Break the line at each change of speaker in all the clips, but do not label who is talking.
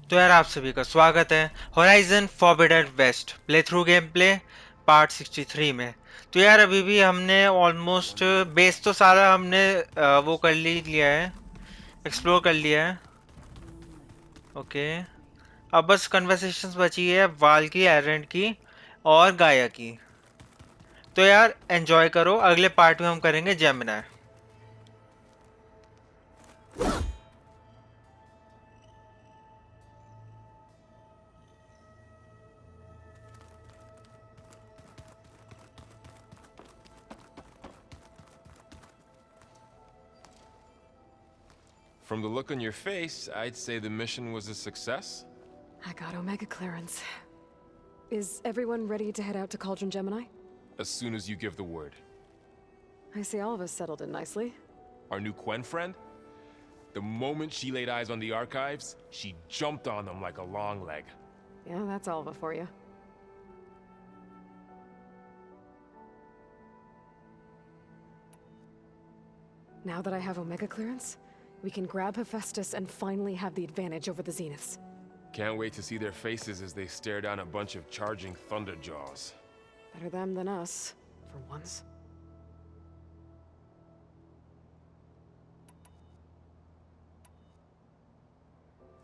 तो यार आप सभी का स्वागत है Horizon Forbidden West playthrough gameplay part 63 में। तो यार अभी भी हमने ऑलमोस्ट बेस तो सारा हमने वो कर लिया है, एक्सप्लोर कर लिया है। ओके, अब बस कन्वर्सेशंस बची है वाल की, एरेंड की और गाया की। तो यार एंजॉय करो, अगले पार्ट में हम करेंगे Gemini.
From the look on your face, I'd say the mission was a success.
I got Omega clearance. Is everyone ready to head out to Cauldron Gemini?
As soon as you give the word.
I see all of us settled in nicely.
Our new Quen friend? The moment she laid eyes on the archives, she jumped on them like a long leg.
Yeah, that's Alva for you. Now that I have Omega clearance, we can grab Hephaestus and finally have the advantage over the Zeniths.
Can't wait to see their faces as they stare down a bunch of charging Thunderjaws.
Better them than us, for once.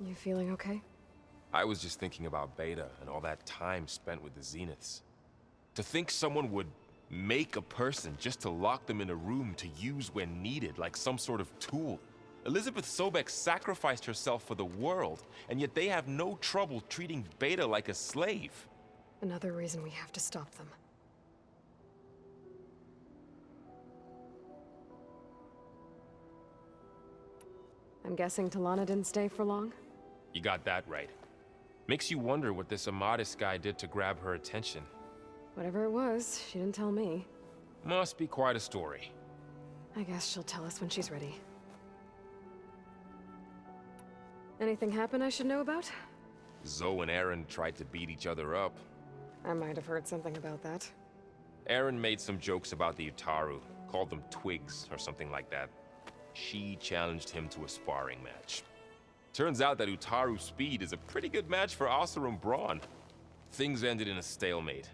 You feeling okay?
I was just thinking about Beta and all that time spent with the Zeniths. To think someone would make a person just to lock them in a room to use when needed, like some sort of tool. Elizabeth Sobek sacrificed herself for the world, and yet they have no trouble treating Beta like a slave.
Another reason we have to stop them. I'm guessing Talana didn't stay for long?
You got that right. Makes you wonder what this Amadis guy did to grab her attention.
Whatever it was, she didn't tell me.
Must be quite a story.
I guess she'll tell us when she's ready. Anything happen I should know about?
Zoe and Erend tried to beat each other up.
I might have heard something about that.
Erend made some jokes about the Utaru, called them twigs or something like that. She challenged him to a sparring match. Turns out that Utaru's speed is a pretty good match for Oseram brawn. Things ended in a stalemate.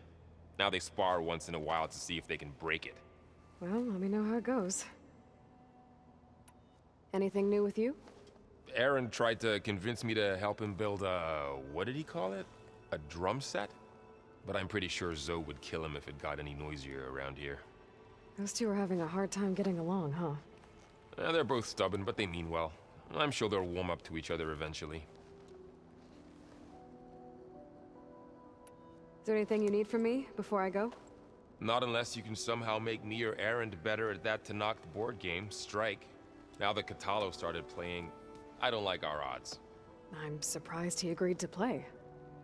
Now they spar once in a while to see if they can break it.
Well, let me know how it goes. Anything new with you?
Erend tried to convince me to help him build a... what did he call it? A drum set? But I'm pretty sure Zoe would kill him if it got any noisier around here.
Those two are having a hard time getting along, huh?
They're both stubborn, but they mean well. I'm sure they'll warm up to each other eventually.
Is there anything you need from me before I go?
Not unless you can somehow make me or Erend better at that Tanakh board game, Strike. Now that Katalo started playing, I don't like our odds.
I'm surprised he agreed to play.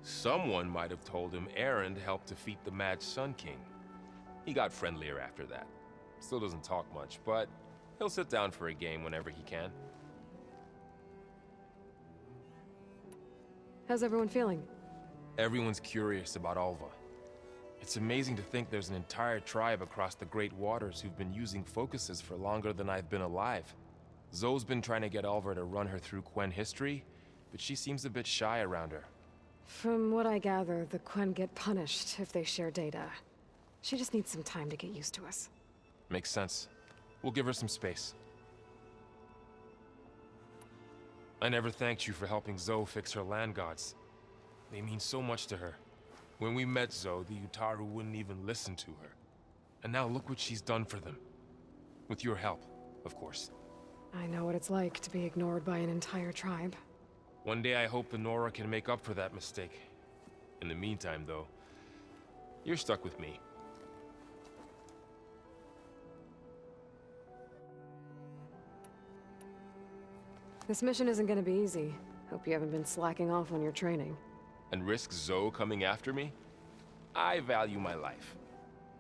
Someone might have told him Erend helped defeat the Mad Sun King. He got friendlier after that. Still doesn't talk much, but he'll sit down for a game whenever he can.
How's everyone feeling?
Everyone's curious about Alva. It's amazing to think there's an entire tribe across the Great Waters who've been using focuses for longer than I've been alive. Zoe's been trying to get Alva to run her through Quen history, but she seems a bit shy around her.
From what I gather, the Quen get punished if they share data. She just needs some time to get used to us.
Makes sense. We'll give her some space. I never thanked you for helping Zoe fix her land gods. They mean so much to her. When we met Zoe, the Utaru wouldn't even listen to her. And now look what she's done for them. With your help, of course.
I know what it's like to be ignored by an entire tribe.
One day I hope the Nora can make up for that mistake. In the meantime, though, you're stuck with me.
This mission isn't gonna be easy. Hope you haven't been slacking off on your training.
And risk Zoe coming after me? I value my life.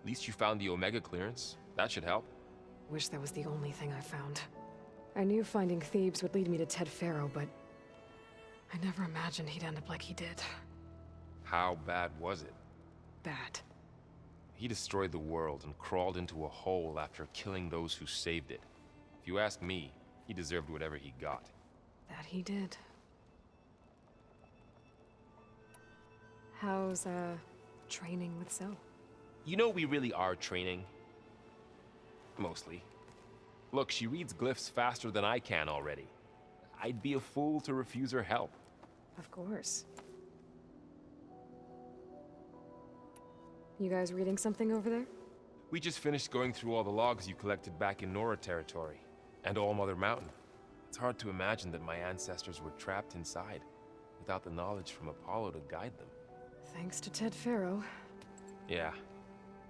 At least you found the Omega clearance. That should help.
Wish that was the only thing I found. I knew finding Thebes would lead me to Ted Faro, but I never imagined he'd end up like he did.
How bad was it?
Bad.
He destroyed the world and crawled into a hole after killing those who saved it. If you ask me, he deserved whatever he got.
That he did. How's, training with Zoe?
You know we really are training. Mostly. Look, she reads glyphs faster than I can already. I'd be a fool to refuse her help.
Of course. You guys reading something over there?
We just finished going through all the logs you collected back in Nora territory, and All Mother Mountain. It's hard to imagine that my ancestors were trapped inside, without the knowledge from Apollo to guide them.
Thanks to Ted Faro.
Yeah.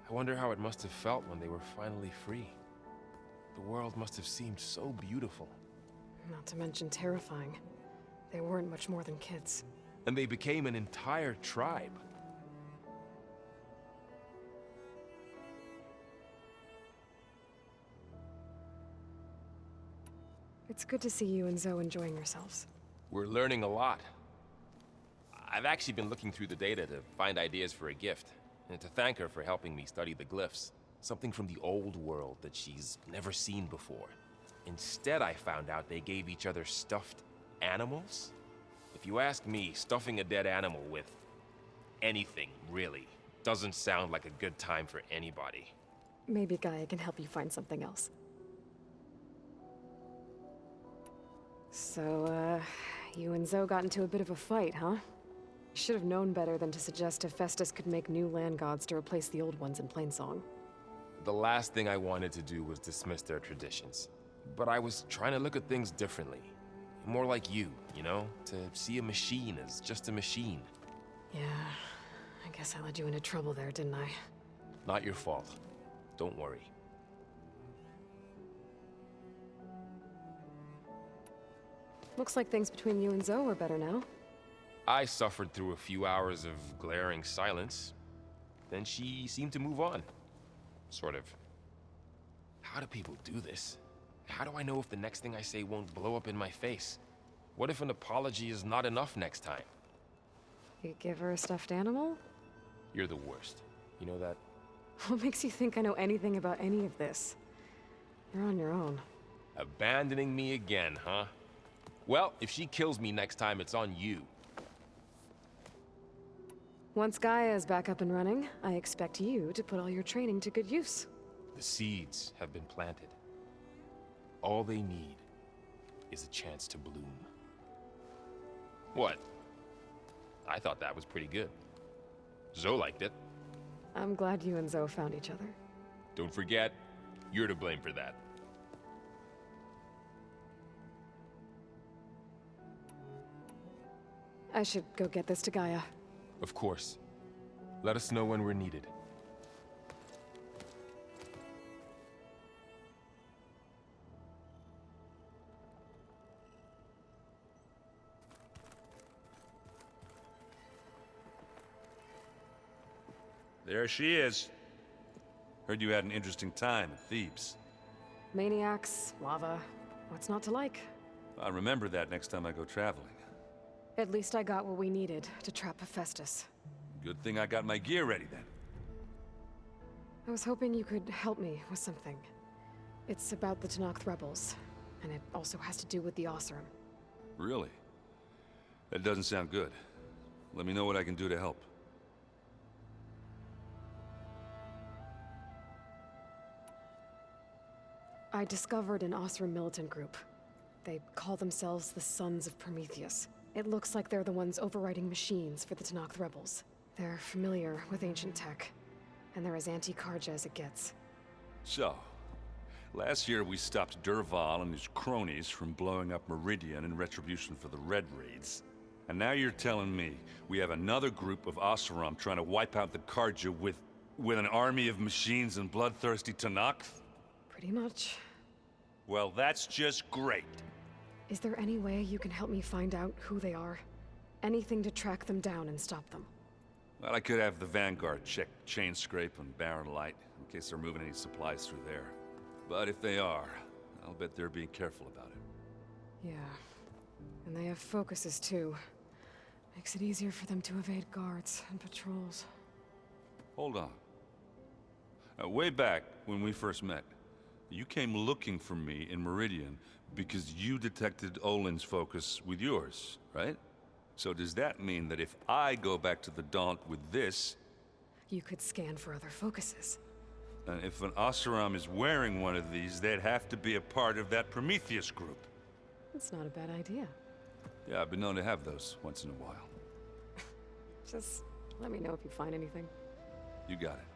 I wonder how it must have felt when they were finally free. The world must have seemed so beautiful.
Not to mention terrifying. They weren't much more than kids.
And they became an entire tribe.
It's good to see you and Zoe enjoying yourselves.
We're learning a lot. I've actually been looking through the data to find ideas for a gift, and to thank her for helping me study the glyphs. Something from the old world that she's never seen before. Instead, I found out they gave each other stuffed animals. If you ask me, stuffing a dead animal with anything, really, doesn't sound like a good time for anybody.
Maybe Gaia can help you find something else. So, you and Zoe got into a bit of a fight, huh? You should have known better than to suggest Hephaestus could make new land gods to replace the old ones in Plainsong.
The last thing I wanted to do was dismiss their traditions. But I was trying to look at things differently. More like you know? To see a machine as just a machine.
Yeah, I guess I led you into trouble there, didn't I?
Not your fault. Don't worry.
Looks like things between you and Zoe are better now.
I suffered through a few hours of glaring silence. Then she seemed to move on. Sort of. How do people do this? How do I know if the next thing I say won't blow up in my face? What if an apology is not enough next time?
You give her a stuffed animal?
You're the worst. You know that?
What makes you think I know anything about any of this? You're on your own.
Abandoning me again, huh? Well, if she kills me next time, it's on you.
Once Gaia is back up and running, I expect you to put all your training to good use.
The seeds have been planted. All they need is a chance to bloom. What? I thought that was pretty good. Zoe liked it.
I'm glad you and Zoe found each other.
Don't forget, you're to blame for that.
I should go get this to Gaia.
Of course. Let us know when we're needed.
There she is. Heard you had an interesting time at Thebes.
Maniacs, lava, what's not to like?
I'll remember that next time I go traveling.
At least I got what we needed to trap Hephaestus.
Good thing I got my gear ready then.
I was hoping you could help me with something. It's about the Tenakth rebels, and it also has to do with the Oseram.
Really? That doesn't sound good. Let me know what I can do to help.
I discovered an Oseram militant group. They call themselves the Sons of Prometheus. It looks like they're the ones overriding machines for the Tenakth rebels. They're familiar with ancient tech, and they're as anti-Karja as it gets.
So, last year we stopped Dervahl and his cronies from blowing up Meridian in retribution for the Red Raids. And now you're telling me we have another group of Oseram trying to wipe out the Karja with an army of machines and bloodthirsty Tenakth?
Pretty much.
Well, that's just great.
Is there any way you can help me find out who they are? Anything to track them down and stop them.
Well, I could have the Vanguard check Chain Scrape and Barren Light, in case they're moving any supplies through there. But if they are, I'll bet they're being careful about it.
Yeah. And they have focuses too. Makes it easier for them to evade guards and patrols.
Hold on. Way back, when we first met, you came looking for me in Meridian because you detected Olin's focus with yours, right? So does that mean that if I go back to the Daunt with this,
You could scan for other focuses.
and if an Oseram is wearing one of these, they'd have to be a part of that Prometheus group?
That's not a bad idea.
Yeah, I've been known to have those once in a while.
Just let me know if you find anything.
You got it.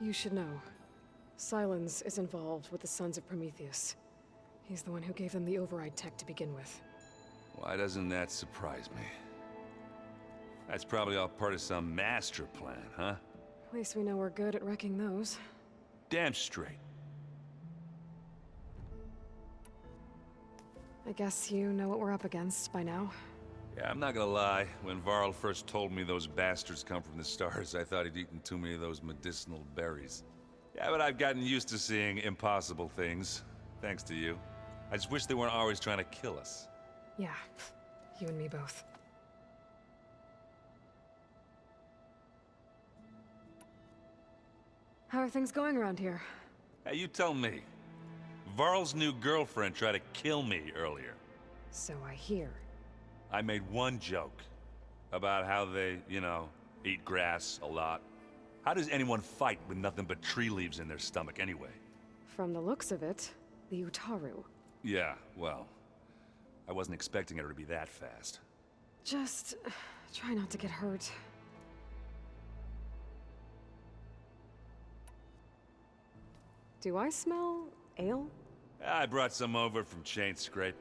You should know. Silence is involved with the Sons of Prometheus. He's the one who gave them the override tech to begin with.
Why doesn't that surprise me? That's probably all part of some master plan, huh?
At least we know we're good at wrecking those.
Damn straight.
I guess you know what we're up against by now.
Yeah, I'm not gonna lie. When Varl first told me those bastards come from the stars, I thought he'd eaten too many of those medicinal berries. Yeah, but I've gotten used to seeing impossible things, thanks to you. I just wish they weren't always trying to kill us.
Yeah, you and me both. How are things going around here?
Hey, you tell me. Varl's new girlfriend tried to kill me earlier.
So I hear.
I made one joke about how they, eat grass a lot. How does anyone fight with nothing but tree leaves in their stomach anyway?
From the looks of it, the Utaru.
Yeah, well, I wasn't expecting her to be that fast.
Just try not to get hurt. Do I smell ale?
I brought some over from Chain Scrape.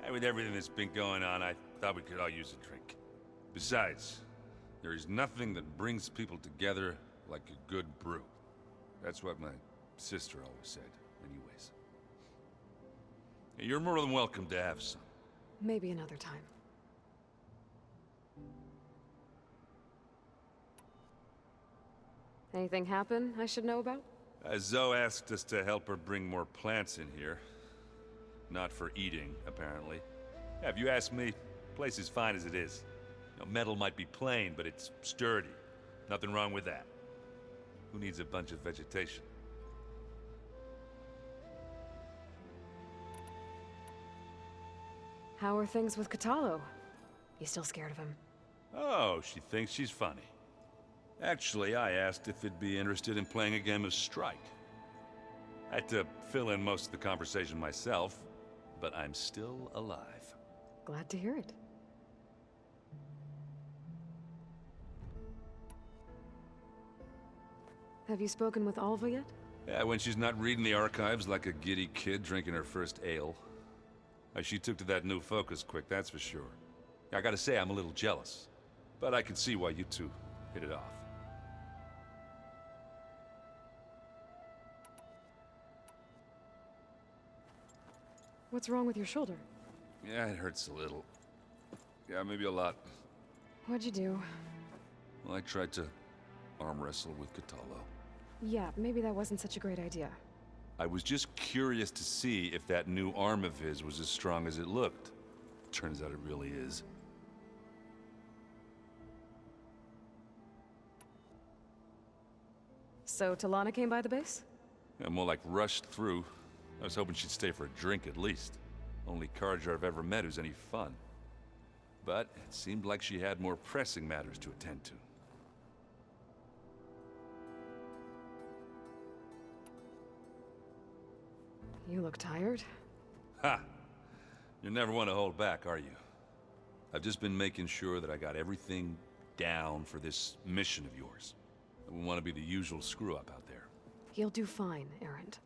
And with everything that's been going on, I thought we could all use a drink. Besides, there is nothing that brings people together like a good brew. That's what my sister always said, anyways. You're more than welcome to have some.
Maybe another time. Anything happen I should know about?
Zoe asked us to help her bring more plants in here. Not for eating, apparently. Yeah, if you ask me, the place is fine as it is. Metal might be plain, but it's sturdy. Nothing wrong with that. Who needs a bunch of vegetation?
How are things with Katalo? You still scared of him?
Oh, she thinks she's funny. Actually, I asked if it'd be interested in playing a game of Strike. I had to fill in most of the conversation myself, but I'm still alive.
Glad to hear it. Have you spoken with Alva yet?
Yeah, when she's not reading the archives like a giddy kid drinking her first ale. She took to that new focus quick, that's for sure. I gotta say, I'm a little jealous. But I can see why you two hit it off.
What's wrong with your shoulder?
Yeah, it hurts a little. Yeah, maybe a lot.
What'd you do?
Well, I tried to arm wrestle with Katalo.
Yeah, maybe that wasn't such a great idea.
I was just curious to see if that new arm of his was as strong as it looked. Turns out it really is.
So Talana came by the base?
Yeah, more like rushed through. I was hoping she'd stay for a drink at least. Only Carja I've ever met who's any fun. But it seemed like she had more pressing matters to attend to.
You look tired.
Ha! You never want to hold back, are you? I've just been making sure that I got everything down for this mission of yours. I wouldn't want to be the usual screw-up out there.
You'll do fine, Erend.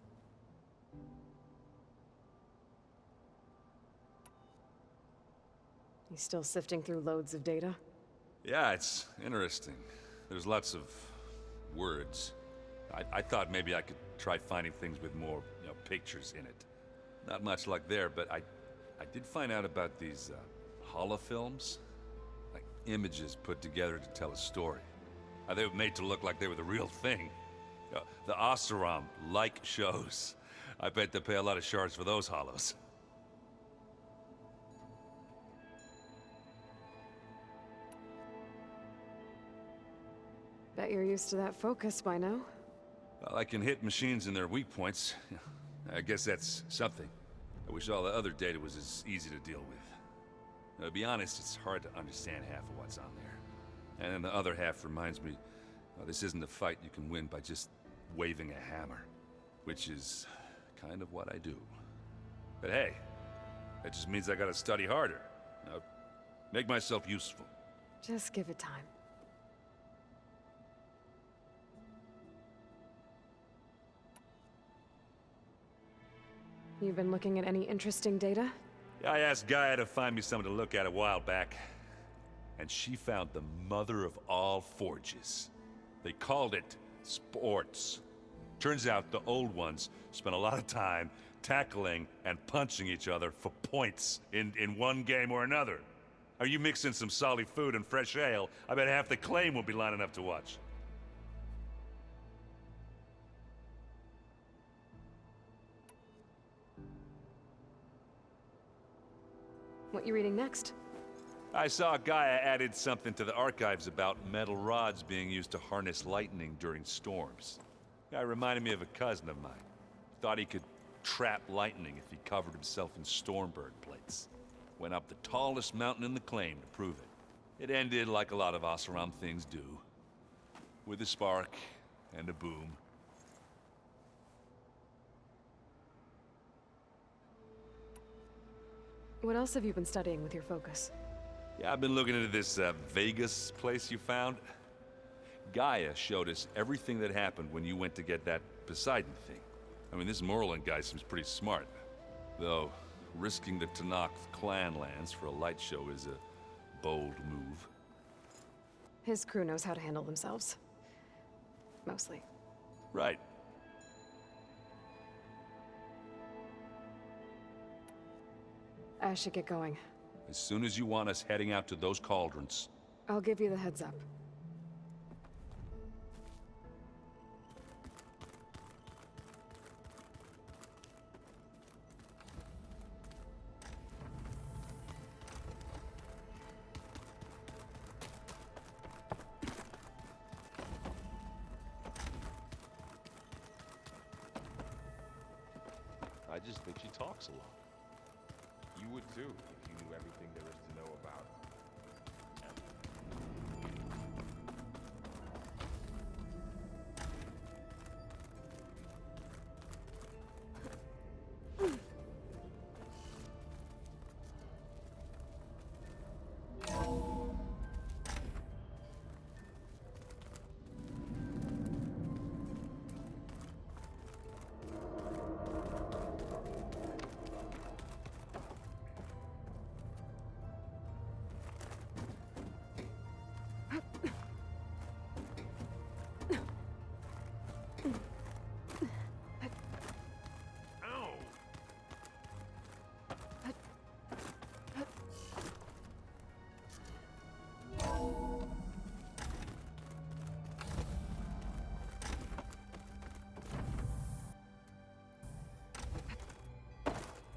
You still sifting through loads of data?
Yeah, it's interesting. There's lots of words. I thought maybe I could try finding things with more, pictures in it. Not much luck there, but I did find out about these holofilms. Like images put together to tell a story. They were made to look like they were the real thing. The Oseram like shows. I bet they pay a lot of shards for those hollows.
Bet you're used to that focus by now.
Well, I can hit machines in their weak points. I guess that's something. I wish all the other data was as easy to deal with. Now, to be honest, it's hard to understand half of what's on there. And then the other half reminds me, well, this isn't a fight you can win by just waving a hammer. Which is kind of what I do. But hey, that just means I gotta study harder. Now, make myself useful.
Just give it time. You've been looking at any interesting data?
I asked Gaia to find me something to look at a while back, and she found the mother of all forges. They called it sports. Turns out the old ones spent a lot of time tackling and punching each other for points in one game or another. Are you mixing some solid food and fresh ale? I bet half the claim will be lining up to watch.
What you reading next?
I saw Gaia added something to the archives about metal rods being used to harness lightning during storms. Guy reminded me of a cousin of mine. Thought he could trap lightning if he covered himself in Stormbird plates. Went up the tallest mountain in the claim to prove it. It ended like a lot of Oseram things do. With a spark and a boom.
What else have you been studying with your focus?
Yeah, I've been looking into this Vegas place you found. Gaia showed us everything that happened when you went to get that Poseidon thing. I mean, this Merlin guy seems pretty smart. Though, risking the Tanakh clan lands for a light show is a bold move.
His crew knows how to handle themselves. Mostly.
Right.
I should get going.
As soon as you want us heading out to those cauldrons.
I'll give you the heads up.
I just think she talks a lot. You would too, if you knew everything there is to know about.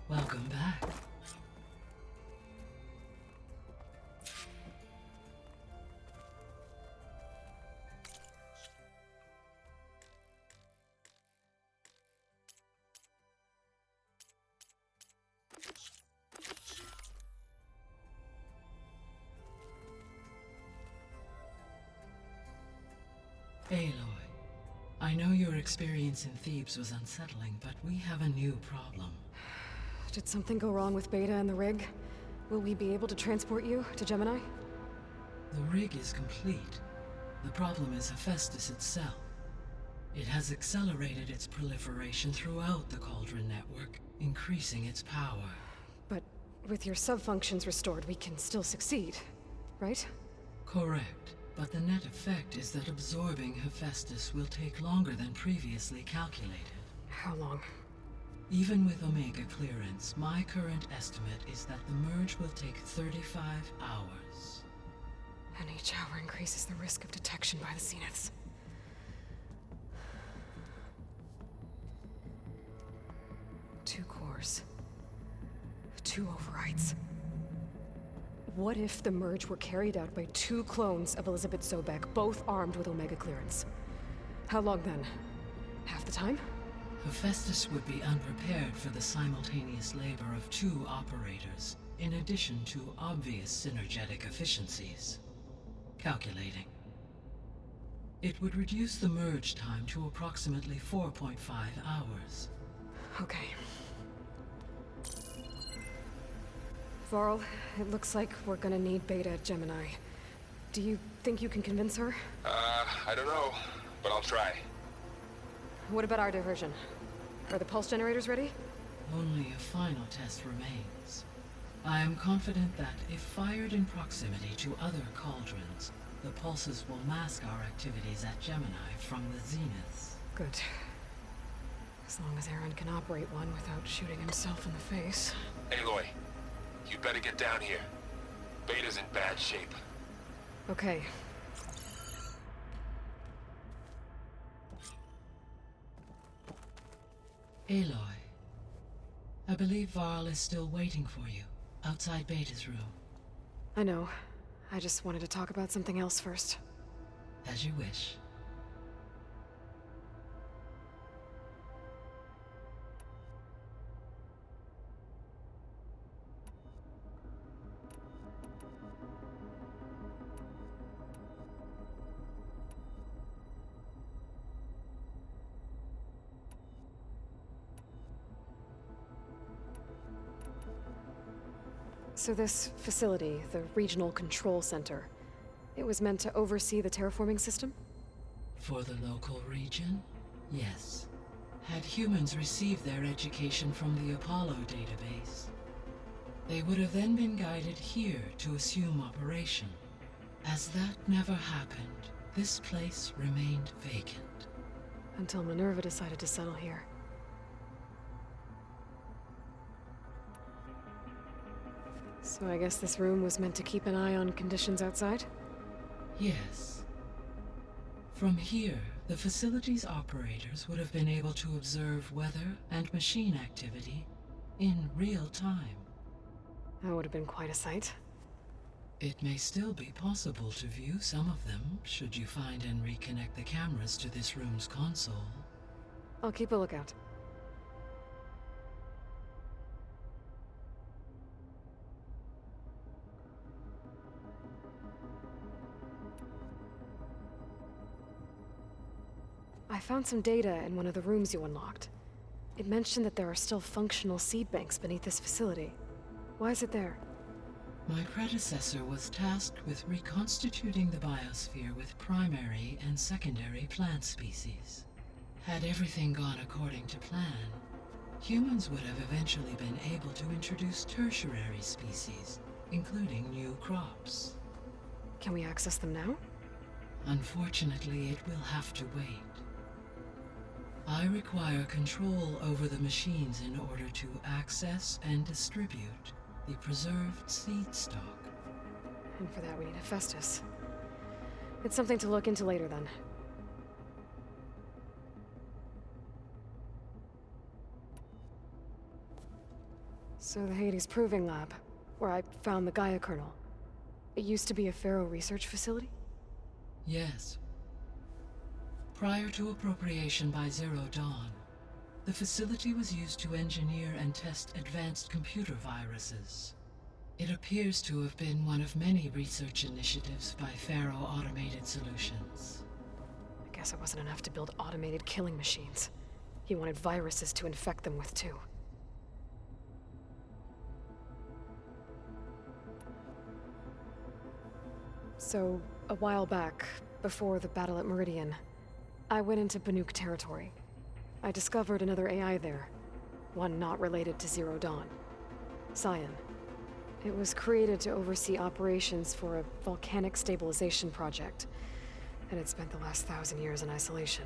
Welcome back. Aloy, I know your experience in Thebes was unsettling, but we have a new problem.
Did something go wrong with Beta and the rig? Will we be able to transport you to Gemini?
The rig is complete. The problem is Hephaestus itself. It has accelerated its proliferation throughout the Cauldron network, increasing its power.
But with your sub-functions restored, we can still succeed, right?
Correct. But the net effect is that absorbing Hephaestus will take longer than previously calculated.
How long?
Even with Omega clearance, my current estimate is that the merge will take 35 hours.
And each hour increases the risk of detection by the Zeniths. Two cores. Two overrides. What if the merge were carried out by two clones of Elizabeth Sobek, both armed with Omega clearance? How long then? Half the time?
Hephaestus would be unprepared for the simultaneous labor of two operators, in addition to obvious synergetic efficiencies. Calculating. It would reduce the merge time to approximately 4.5 hours.
Okay. Varl, it looks like we're gonna need Beta at Gemini. Do you think you can convince her?
I don't know, but I'll try.
What about our diversion? Are the pulse generators ready?
Only a final test remains. I am confident that if fired in proximity to other cauldrons, the pulses will mask our activities at Gemini from the zeniths.
Good. As long as Erend can operate one without shooting himself in the face.
Aloy, you better get down here. Beta's in bad shape.
Okay.
Aloy, I believe Varl is still waiting for you, outside Beta's room.
I know. I just wanted to talk about something else first.
As you wish.
So this facility, the Regional Control Center, it was meant to oversee the terraforming system?
For the local region, yes. Had humans received their education from the Apollo database, they would have then been guided here to assume operation. As that never happened, this place remained vacant.
Until Minerva decided to settle here. So I guess this room was meant to keep an eye on conditions outside?
Yes. From here, the facility's operators would have been able to observe weather and machine activity in real time.
That would have been quite a sight.
It may still be possible to view some of them, should you find and reconnect the cameras to this room's console.
I'll keep a lookout. I found some data in one of the rooms you unlocked. It mentioned that there are still functional seed banks beneath this facility. Why is it there?
My predecessor was tasked with reconstituting the biosphere with primary and secondary plant species. Had everything gone according to plan, humans would have eventually been able to introduce tertiary species, including new crops.
Can we access them now?
Unfortunately, it will have to wait. I require control over the machines in order to access and distribute the preserved seed stock.
And for that we need Hephaestus. It's something to look into later then. So the Hades Proving Lab, where I found the Gaia kernel. It used to be a Pharaoh research facility?
Yes. Prior to appropriation by Zero Dawn, the facility was used to engineer and test advanced computer viruses. It appears to have been one of many research initiatives by Pharaoh Automated Solutions.
I guess it wasn't enough to build automated killing machines. He wanted viruses to infect them with too. So, a while back, before the battle at Meridian, I went into Banuk territory. I discovered another AI there, one not related to Zero Dawn. Cyan. It was created to oversee operations for a volcanic stabilization project, and it spent the last 1,000 years in isolation.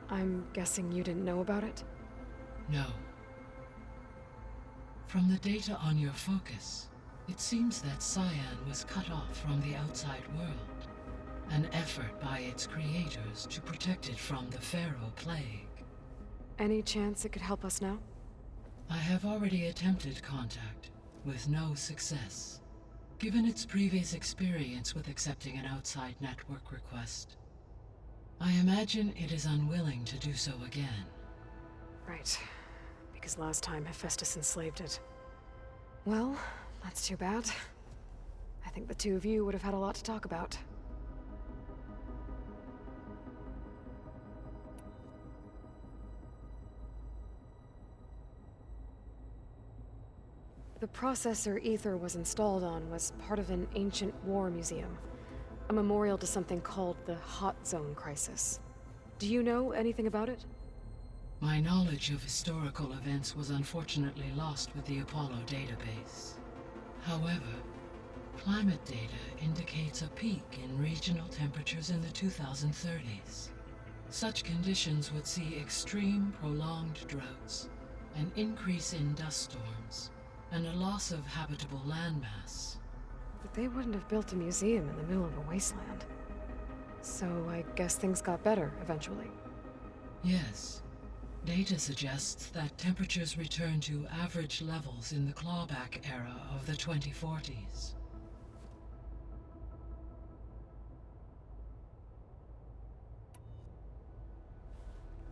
I'm guessing you didn't know about it?
No. From the data on your focus, it seems that Cyan was cut off from the outside world. An effort by its creators to protect it from the Pharaoh plague.
Any chance it could help us now?
I have already attempted contact, with no success. Given its previous experience with accepting an outside network request, I imagine it is unwilling to do so again.
Right. Because last time Hephaestus enslaved it. Well, that's too bad. I think the two of you would have had a lot to talk about. The processor Ether was installed on was part of an ancient war museum. A memorial to something called the Hot Zone Crisis. Do you know anything about it?
My knowledge of historical events was unfortunately lost with the Apollo database. However, climate data indicates a peak in regional temperatures in the 2030s. Such conditions would see extreme, prolonged droughts, an increase in dust storms, and a loss of habitable landmass.
But they wouldn't have built a museum in the middle of a wasteland. So I guess things got better eventually.
Yes. Data suggests that temperatures returned to average levels in the clawback era of the 2040s.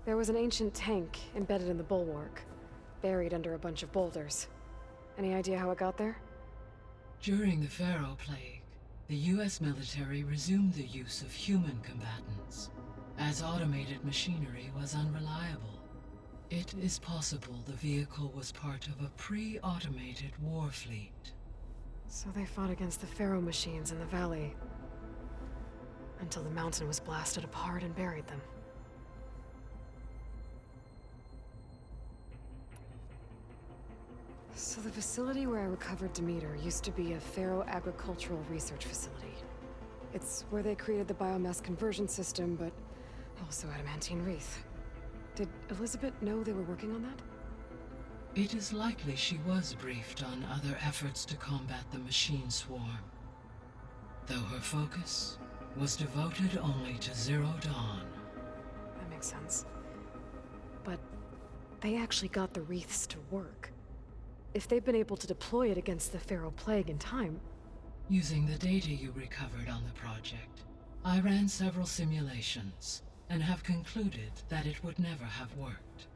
There was an ancient tank embedded in the bulwark, buried under a bunch of boulders. Any idea how it got there?
During the Pharaoh Plague, the US military resumed the use of human combatants, as automated machinery was unreliable. It is possible the vehicle was part of a pre-automated war fleet.
So they fought against the Pharaoh machines in the valley, until the mountain was blasted apart and buried them. So the facility where I recovered Demeter used to be a Pharaoh agricultural research facility. It's where they created the biomass conversion system, but also adamantine wreath. Did Elizabeth know they were working on that?
It is likely she was briefed on other efforts to combat the machine swarm, though her focus was devoted only to Zero Dawn.
That makes sense. But they actually got the wreaths to work. If they've been able to deploy it against the Pharaoh Plague in time...
Using the data you recovered on the project, I ran several simulations and have concluded that it would never have worked.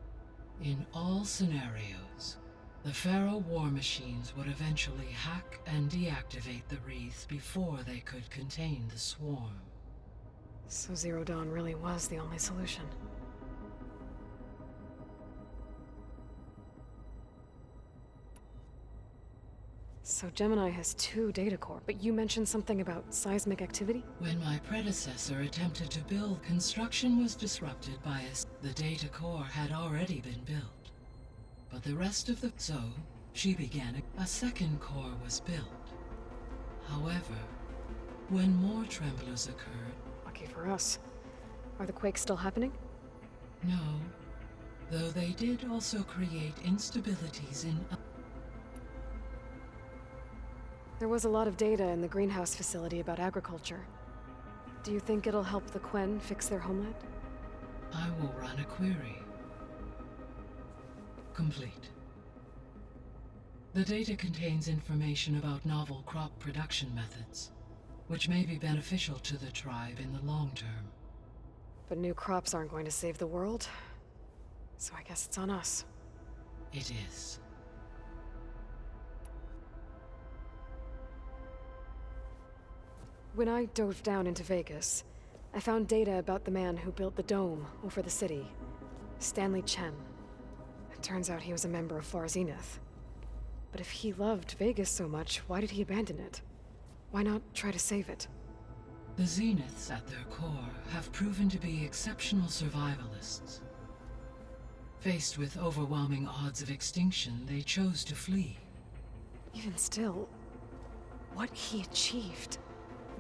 In all scenarios, the Pharaoh war machines would eventually hack and deactivate the wreath before they could contain the swarm.
So Zero Dawn really was the only solution. So Gemini has 2 data core, but you mentioned something about seismic activity?
When my predecessor attempted to build, construction was disrupted by the data core had already been built. But the rest of the... So, she began a second core was built. However, when more tremblers occurred...
Lucky for us. Are the quakes still happening?
No, though they did also create instabilities in...
There was a lot of data in the greenhouse facility about agriculture. Do you think it'll help the Quen fix their homeland?
I will run a query. Complete. The data contains information about novel crop production methods, which may be beneficial to the tribe in the long term.
But new crops aren't going to save the world, so I guess it's on us.
It is.
When I dove down into Vegas, I found data about the man who built the dome over the city, Stanley Chen. It turns out he was a member of Far Zenith. But if he loved Vegas so much, why did he abandon it? Why not try to save it?
The Zeniths at their core have proven to be exceptional survivalists. Faced with overwhelming odds of extinction, they chose to flee.
Even still, what he achieved.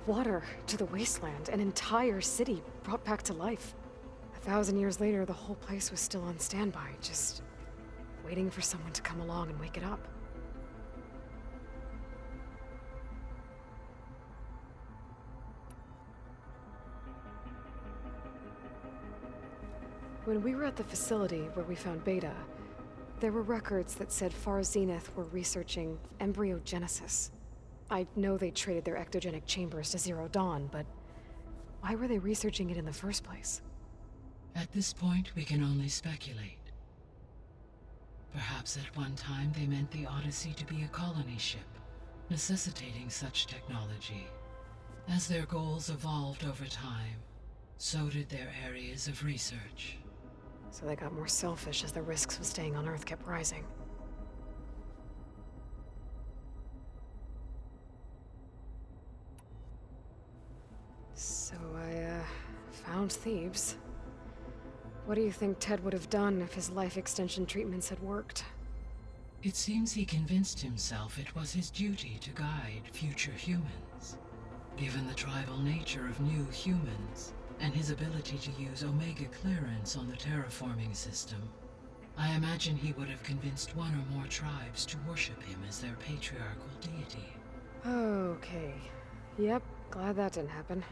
Water to the wasteland, an entire city brought back to life. 1,000 years later, the whole place was still on standby, just waiting for someone to come along and wake it up. When we were at the facility where we found Beta, there were records that said Far Zenith were researching embryogenesis. I know they traded their ectogenic chambers to Zero Dawn, but why were they researching it in the first place?
At this point, we can only speculate. Perhaps at one time they meant the Odyssey to be a colony ship, necessitating such technology. As their goals evolved over time, so did their areas of research.
So they got more selfish as the risks of staying on Earth kept rising. So I, found Thebes. What do you think Ted would have done if his life extension treatments had worked?
It seems he convinced himself it was his duty to guide future humans. Given the tribal nature of new humans, and his ability to use Omega clearance on the terraforming system, I imagine he would have convinced one or more tribes to worship him as their patriarchal deity.
Okay. Yep, glad that didn't happen.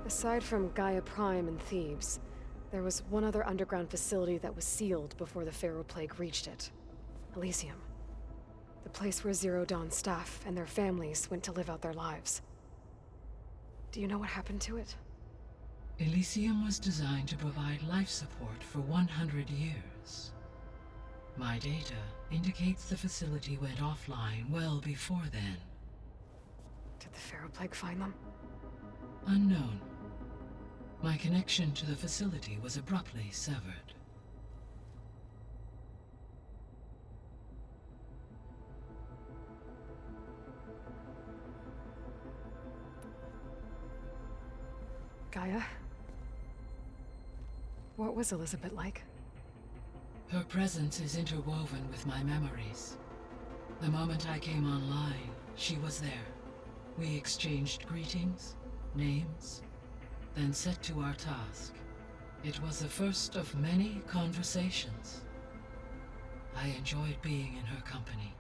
Aside from Gaia Prime and Thebes, there was one other underground facility that was sealed before the Pharaoh Plague reached it. Elysium. The place where Zero Dawn staff and their families went to live out their lives. Do you know what happened to it?
Elysium was designed to provide life support for 100 years. My data indicates the facility went offline well before then.
Did the Pharaoh Plague find them?
Unknown. My connection to the facility was abruptly severed.
Gaia? What was Elizabeth like?
Her presence is interwoven with my memories. The moment I came online, she was there. We exchanged greetings, names, then set to our task. It was the first of many conversations. I enjoyed being in her company,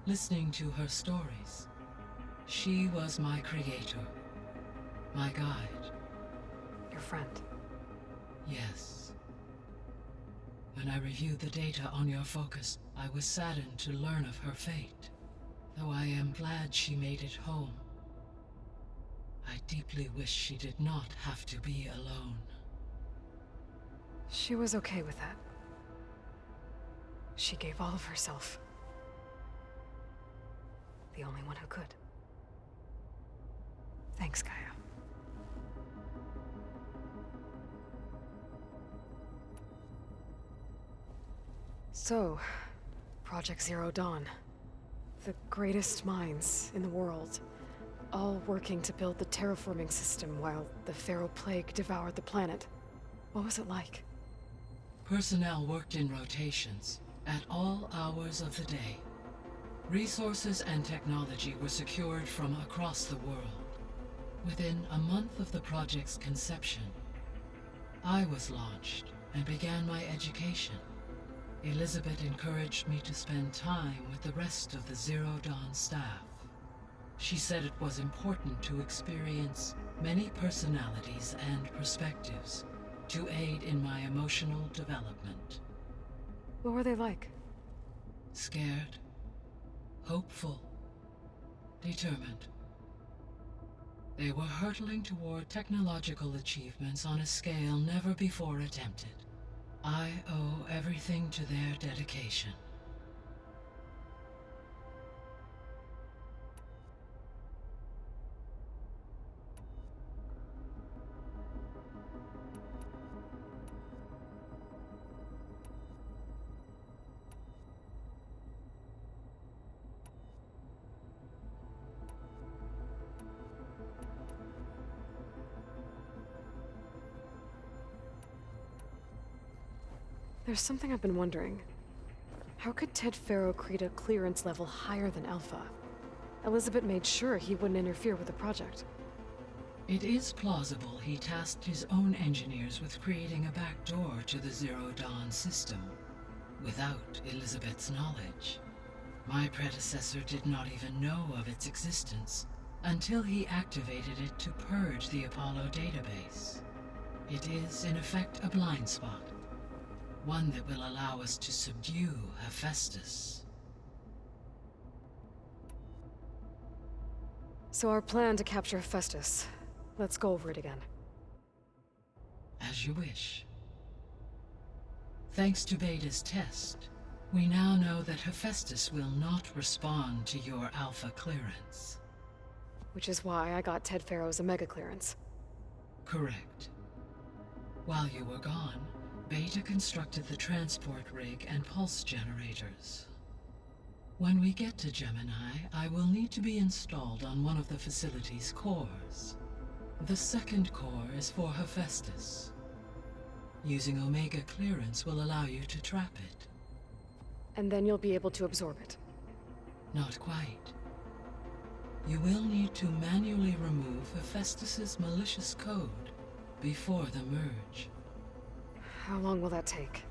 listening to her stories. She was my creator, my guide.
Your friend.
Yes. When I reviewed the data on your focus, I was saddened to learn of her fate. Though I am glad she made it home. I deeply wish she did not have to be alone.
She was okay with that. She gave all of herself. The only one who could. Thanks, Gaia. So, Project Zero Dawn. The greatest minds in the world, all working to build the terraforming system while the Pharaoh Plague devoured the planet. What was it like?
Personnel worked in rotations, at all hours of the day. Resources and technology were secured from across the world. Within a month of the project's conception, I was launched and began my education. Elizabeth encouraged me to spend time with the rest of the Zero Dawn staff. She said it was important to experience many personalities and perspectives to aid in my emotional development.
What were they like?
Scared, hopeful, determined. They were hurtling toward technological achievements on a scale never before attempted. I owe everything to their dedication.
There's something I've been wondering. How could Ted Faro create a clearance level higher than Alpha? Elizabeth made sure he wouldn't interfere with the project.
It is plausible he tasked his own engineers with creating a backdoor to the Zero Dawn system, without Elizabeth's knowledge. My predecessor did not even know of its existence until he activated it to purge the Apollo database. It is, in effect, a blind spot. One that will allow us to subdue Hephaestus.
So our plan to capture Hephaestus. Let's go over it again.
as you wish. Thanks to Beta's test, we now know that Hephaestus will not respond to your Alpha clearance.
Which is why I got Ted Farrow's Omega clearance.
Correct. While you were gone, Beta constructed the transport rig and pulse generators. When we get to Gemini, I will need to be installed on one of the facility's cores. The second core is for Hephaestus. Using Omega clearance will allow you to trap it.
And then you'll be able to absorb it.
Not quite. You will need to manually remove Hephaestus's malicious code before the merge.
How long will that take?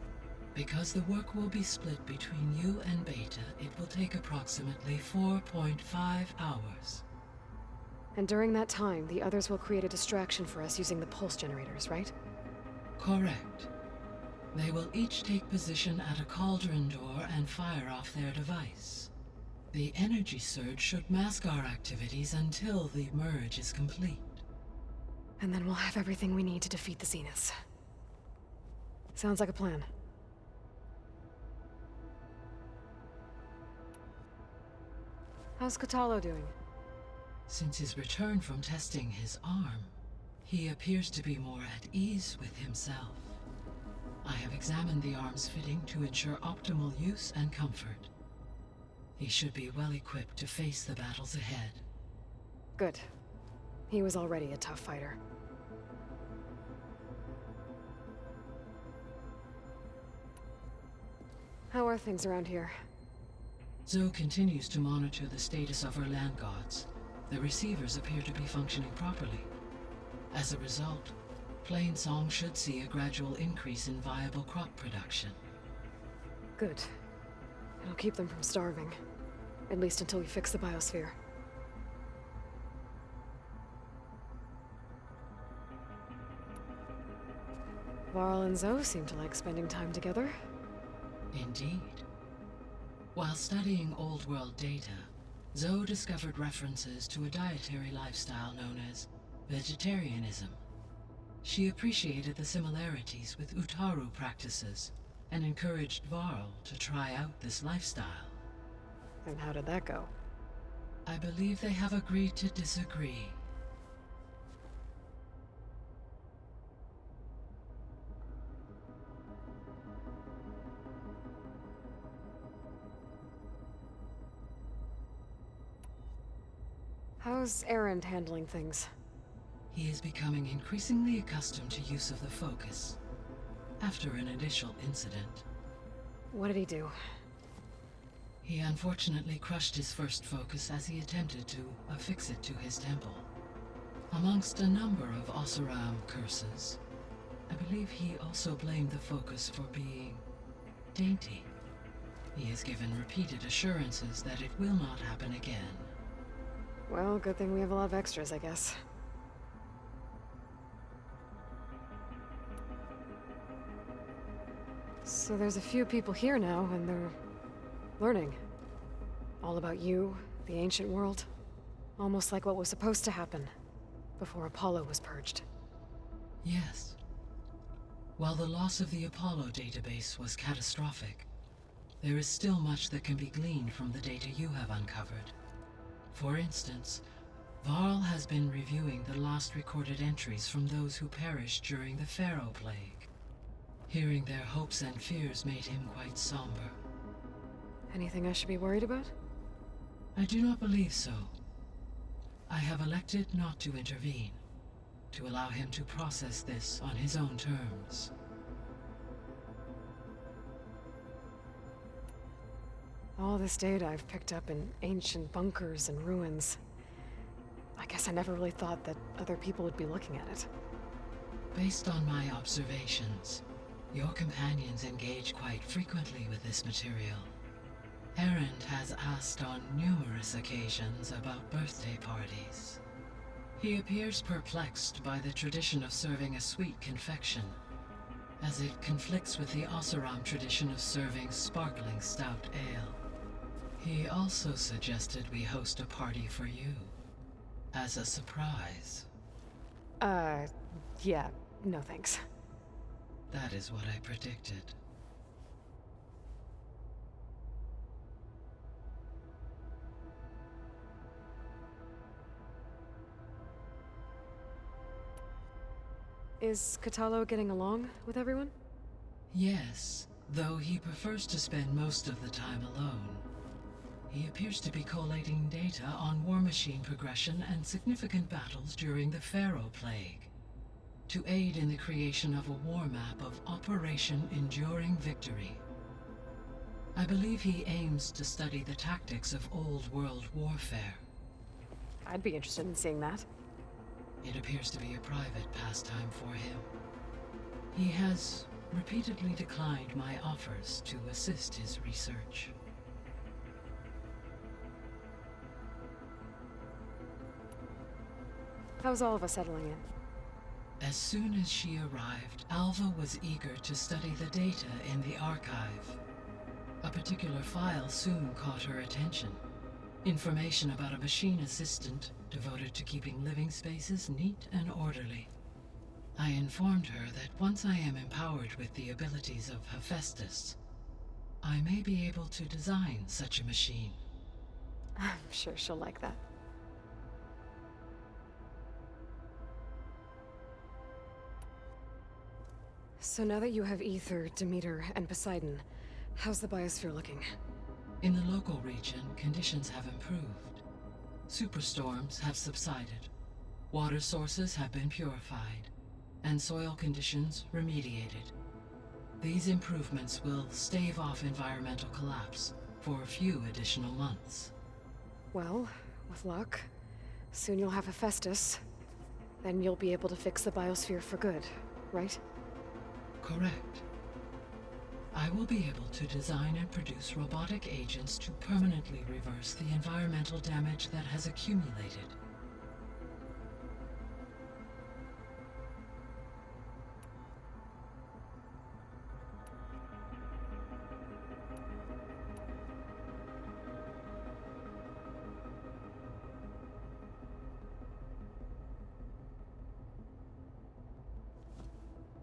Because the work will be split between you and Beta, it will take approximately 4.5 hours.
And during that time, the others will create a distraction for us using the pulse generators, right?
Correct. They will each take position at a cauldron door and fire off their device. The energy surge should mask our activities until the merge is complete.
And then we'll have everything we need to defeat the Zeniths. Sounds like a plan. How's Kotallo doing?
Since his return from testing his arm, he appears to be more at ease with himself. I have examined the arm's fitting to ensure optimal use and comfort. He should be well equipped to face the battles ahead.
Good. He was already a tough fighter. How are things around here?
Zoe continues to monitor the status of her land gods. The receivers appear to be functioning properly. As a result, Plainsong should see a gradual increase in viable crop production.
Good. It'll keep them from starving. At least until we fix the biosphere. Varl and Zoe seem to like spending time together.
Indeed. While studying Old World data, Zoe discovered references to a dietary lifestyle known as vegetarianism. She appreciated the similarities with Utaru practices and encouraged Varl to try out this lifestyle.
And how did that go?
I believe they have agreed to disagree.
How's Erend handling things?
He is becoming increasingly accustomed to use of the focus. After an initial incident,
What did he do?
he unfortunately crushed his first focus as he attempted to affix it to his temple. Amongst a number of Oseram curses, I believe he also blamed the focus for being dainty. He has given repeated assurances that it will not happen again.
Well, good thing we have a lot of extras, I guess. So there's a few people here now, and they're learning. All about you, the ancient world. Almost like what was supposed to happen before Apollo was purged.
Yes. While the loss of the Apollo database was catastrophic, there is still much that can be gleaned from the data you have uncovered. For instance, Varl has been reviewing the last recorded entries from those who perished during the Pharaoh Plague. Hearing their hopes and fears made him quite somber.
Anything I should be worried about?
I do not believe so. I have elected not to intervene, to allow him to process this on his own terms.
All this data I've picked up in ancient bunkers and ruins. I guess I never really thought that other people would be looking at it.
Based on my observations, your companions engage quite frequently with this material. Erend has asked on numerous occasions about birthday parties. He appears perplexed by the tradition of serving a sweet confection, as it conflicts with the Oseram tradition of serving sparkling stout ale. He also suggested we host a party for you, as a surprise.
Yeah, no thanks.
That is what I predicted.
Is Katalo getting along with everyone?
Yes, though he prefers to spend most of the time alone. He appears to be collating data on war machine progression and significant battles during the Pharaoh Plague, to aid in the creation of a war map of Operation Enduring Victory. I believe he aims to study the tactics of old world warfare.
I'd be interested in seeing that.
It appears to be a private pastime for him. He has repeatedly declined my offers to assist his research.
How's all of us settling in?
As soon as she arrived, Alva was eager to study the data in the archive. A particular file soon caught her attention. Information about a machine assistant devoted to keeping living spaces neat and orderly. I informed her that once I am empowered with the abilities of Hephaestus, I may be able to design such a machine.
I'm sure she'll like that. So now that you have Ether, Demeter, and Poseidon, how's the biosphere looking?
In the local region, conditions have improved. Superstorms have subsided. Water sources have been purified, and soil conditions remediated. These improvements will stave off environmental collapse for a few additional months.
Well, with luck, soon you'll have Hephaestus. Then you'll be able to fix the biosphere for good, right?
Correct. I will be able to design and produce robotic agents to permanently reverse the environmental damage that has accumulated.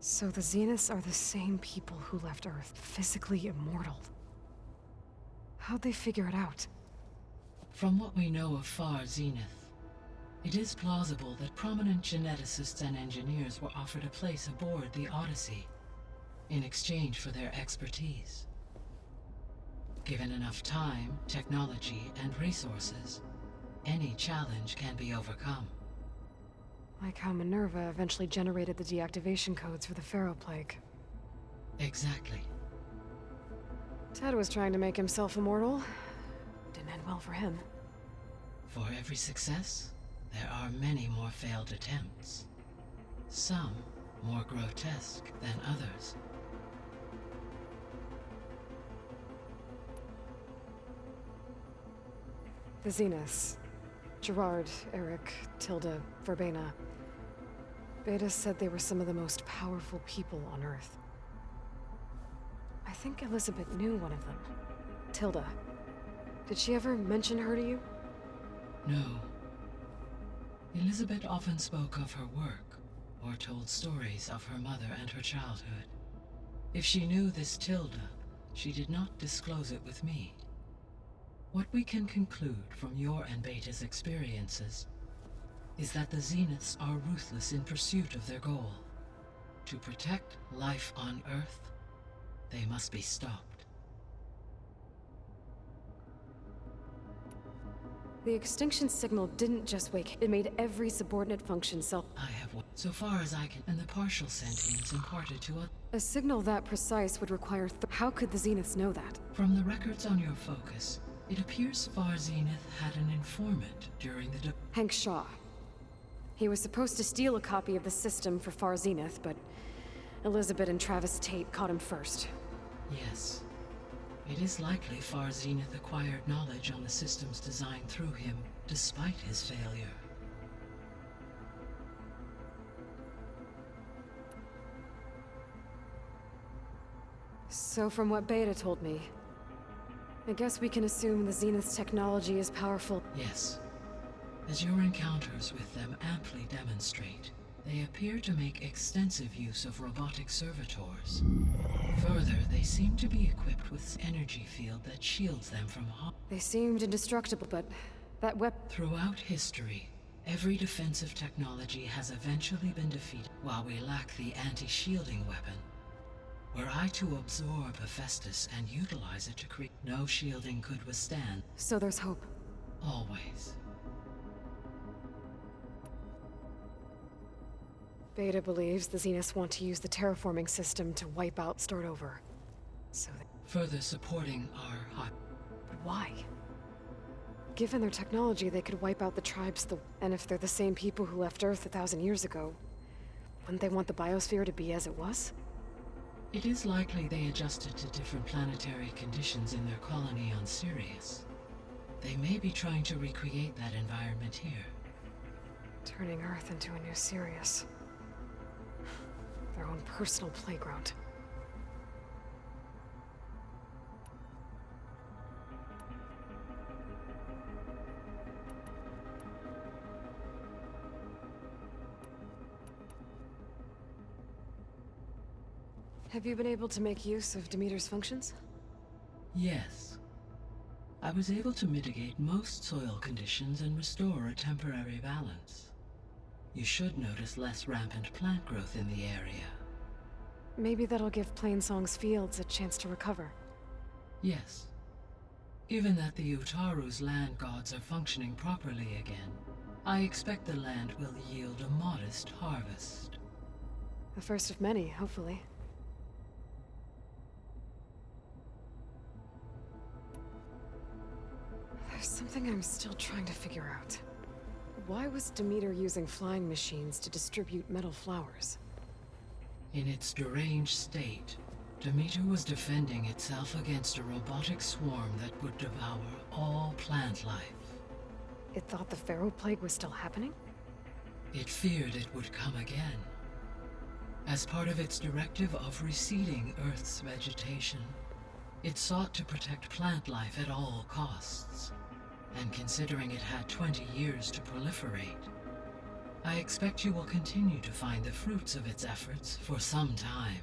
So the Zeniths are the same people who left Earth, physically immortal. How'd they figure it out?
From what we know of Far Zenith, it is plausible that prominent geneticists and engineers were offered a place aboard the Odyssey in exchange for their expertise. Given enough time, technology, and resources, any challenge can be overcome.
Like how Minerva eventually generated the deactivation codes for the Pharaoh Plague.
Exactly.
Ted was trying to make himself immortal. Didn't end well for him.
For every success, there are many more failed attempts. Some more grotesque than others.
The Zeniths. Gerard, Eric, Tilda, Verbena. Beta said they were some of the most powerful people on Earth. I think Elizabeth knew one of them. Tilda. Did she ever mention her to you?
No. Elizabeth often spoke of her work, or told stories of her mother and her childhood. If she knew this Tilda, she did not disclose it with me. What we can conclude from your and Beta's experiences is that the Zeniths are ruthless in pursuit of their goal. To protect life on Earth, they must be stopped.
The extinction signal didn't just wake, it made every subordinate function
I have, so far as I can, and the partial sentience imparted to us.
A signal that precise would require how could the Zeniths know that?
From the records on your focus, it appears Far Zenith had an informant during the
Hank Shaw. He was supposed to steal a copy of the system for Far Zenith, but Elizabeth and Travis Tate caught him first.
Yes. It is likely Far Zenith acquired knowledge on the systems designed through him, despite his failure.
So from what Beta told me, I guess we can assume the Zenith's technology is powerful.
Yes. As your encounters with them amply demonstrate, They appear to make extensive use of robotic servitors. Further, they seem to be equipped with an energy field that shields them from harm.
They seemed indestructible, but that weapon...
Throughout history, every defensive technology has eventually been defeated, while we lack the anti-shielding weapon. Were I to absorb Hephaestus and utilize it to create, no shielding could withstand.
So there's hope.
Always.
Beta believes the Zeniths want to use the terraforming system to wipe out, start over. So
Further supporting our
why? Given their technology, they could wipe out the tribes, and if they're the same people who left Earth 1,000 years ago, wouldn't they want the biosphere to be as it was?
It is likely they adjusted to different planetary conditions in their colony on Sirius. They may be trying to recreate that environment here.
Turning Earth into a new Sirius. Their own personal playground. Have you been able to make use of Demeter's functions?
Yes. I was able to mitigate most soil conditions and restore a temporary balance. You should notice less rampant plant growth in the area.
Maybe that'll give Plainsong's fields a chance to recover.
Yes. Given that the Utaru's land gods are functioning properly again, I expect the land will yield a modest harvest.
The first of many, hopefully. There's something I'm still trying to figure out. Why was Demeter using flying machines to distribute metal flowers?
In its deranged state, Demeter was defending itself against a robotic swarm that would devour all plant life.
It thought the Pharaoh Plague was still happening?
It feared it would come again. As part of its directive of reseeding Earth's vegetation, it sought to protect plant life at all costs. And considering it had 20 years to proliferate, I expect you will continue to find the fruits of its efforts for some time.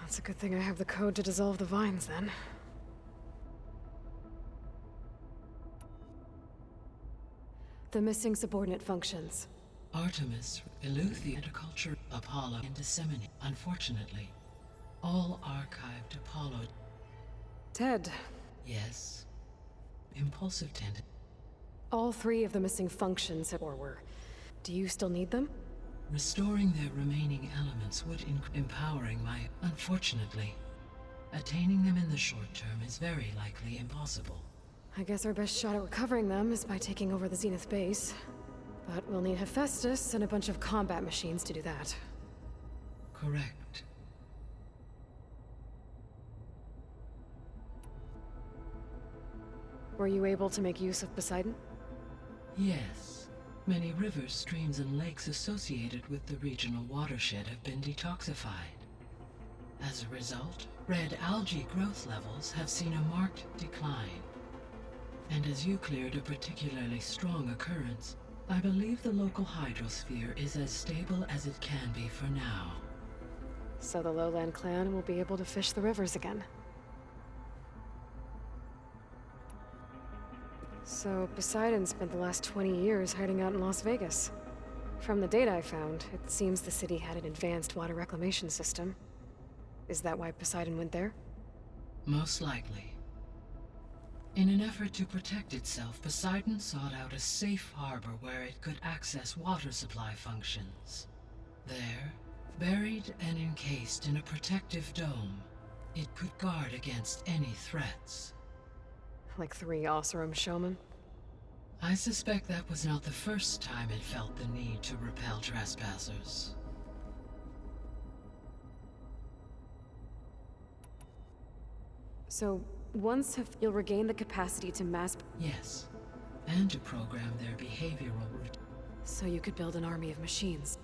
That's a good thing I have the code to dissolve the vines, then. The missing subordinate functions.
Artemis, Eleuthia, and a culture, Apollo, and disseminate. Unfortunately, all archived Apollo.
Ted.
Yes. Impulsive tendency.
All three of the missing functions were. Do you still need them?
Restoring their remaining elements would empowering my... Unfortunately, attaining them in the short term is very likely impossible.
I guess our best shot at recovering them is by taking over the Zenith base. But we'll need Hephaestus and a bunch of combat machines to do that.
Correct.
Were you able to make use of Poseidon?
Yes. Many rivers, streams, and lakes associated with the regional watershed have been detoxified. As a result, red algae growth levels have seen a marked decline. And as you cleared a particularly strong occurrence, I believe the local hydrosphere is as stable as it can be for now.
So the Lowland clan will be able to fish the rivers again. So Poseidon spent the last 20 years hiding out in Las Vegas. From the data I found, it seems the city had an advanced water reclamation system. Is that why Poseidon went there?
Most likely. In an effort to protect itself, Poseidon sought out a safe harbor where it could access water supply functions. There, buried and encased in a protective dome, it could guard against any threats.
Like 3 Oseram showmen?
I suspect that was not the first time it felt the need to repel trespassers.
So, once you'll regain the capacity to mass...
Yes, and to program their behavioral route.
So you could build an army of machines.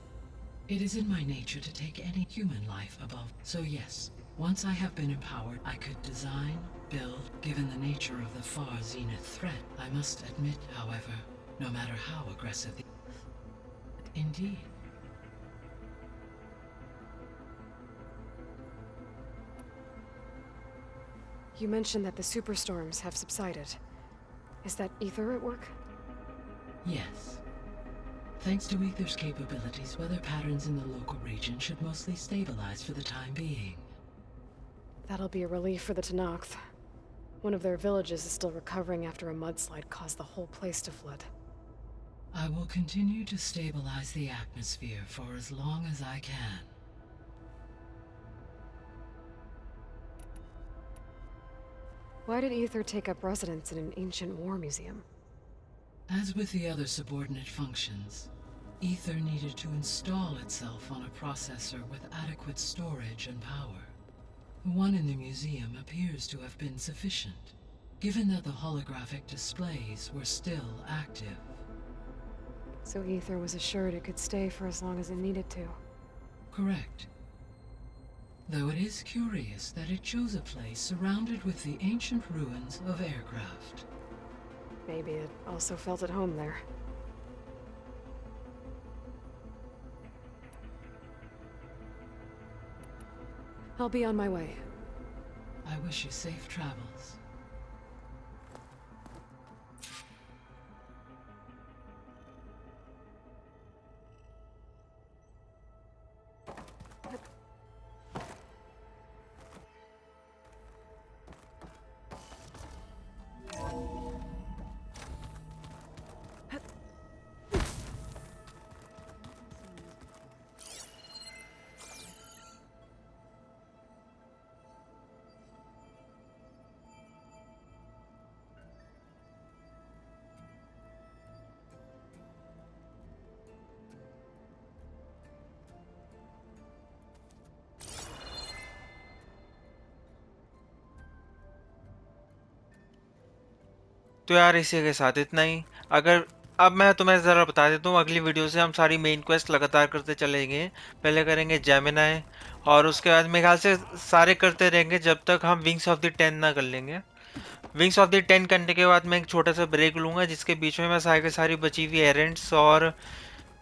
It is in my nature to take any human life above. So yes, once I have been empowered, I could design, build, given the nature of the far zenith threat. I must admit, however, no matter how aggressive the... Indeed,
You mentioned that the superstorms have subsided. Is that ether at work?
Yes. Thanks to Ether's capabilities, weather patterns in the local region should mostly stabilize for the time being.
That'll be a relief for the Tenakth. One of their villages is still recovering after a mudslide caused the whole place to flood.
I will continue to stabilize the atmosphere for as long as I can.
Why did Ether take up residence in an ancient war museum?
As with the other subordinate functions, Ether needed to install itself on a processor with adequate storage and power. The one in the museum appears to have been sufficient, given that the holographic displays were still active.
So Ether was assured it could stay for as long as it needed to.
Correct. Though it is curious that it chose a place surrounded with the ancient ruins of aircraft.
Maybe it also felt at home there. I'll be on my way.
I wish you safe travels.
तो यार इसी के साथ इतना ही। अगर अब मैं तुम्हें ज़रा बता देता हूँ, अगली वीडियो से हम सारी मेन क्वेस्ट लगातार करते चलेंगे। पहले करेंगे जेमिनाई, और उसके बाद मेरे ख्याल से सारे करते रहेंगे जब तक हम विंग्स ऑफ द टेन ना कर लेंगे। विंग्स ऑफ द टेन करने के बाद मैं एक छोटा सा ब्रेक लूँगा, जिसके बीच में मैं सारी की सारी बची हुई एरेंड्स और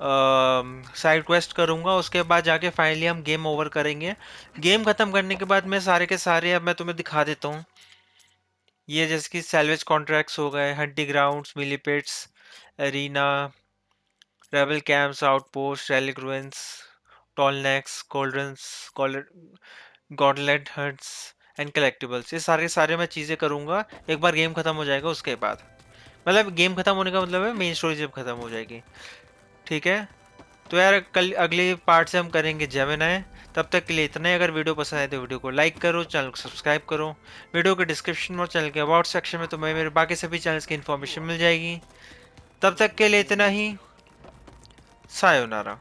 साइड क्वेस्ट करूँगा। उसके बाद जाके फाइनली हम गेम ओवर करेंगे। गेम ख़त्म करने के बाद मैं सारे के सारे अब मैं तुम्हें दिखा देता हूँ। ये जैसे कि सैल्वेज कॉन्ट्रैक्ट्स हो गए, hunting grounds, melee pits, arena, rebel camps, outpost, relic ruins, tallnecks, cauldrons, गॉडलेट हंट्स एंड कलेक्टिबल्स। ये सारे सारे मैं चीज़ें करूँगा एक बार गेम ख़त्म हो जाएगा उसके बाद। मतलब गेम ख़त्म होने का मतलब है मेन स्टोरी जब ख़त्म हो जाएगी। ठीक है, तो यार कल अगले पार्ट से हम करेंगे जेमिनाई। तब तक के लिए इतना ही। अगर वीडियो पसंद आए तो वीडियो को लाइक करो, चैनल को सब्सक्राइब करो। वीडियो के डिस्क्रिप्शन में और चैनल के अबाउट सेक्शन में तुम्हें मेरे बाकी सभी चैनल्स की इन्फॉर्मेशन मिल जाएगी। तब तक के लिए इतना ही। सायोनारा।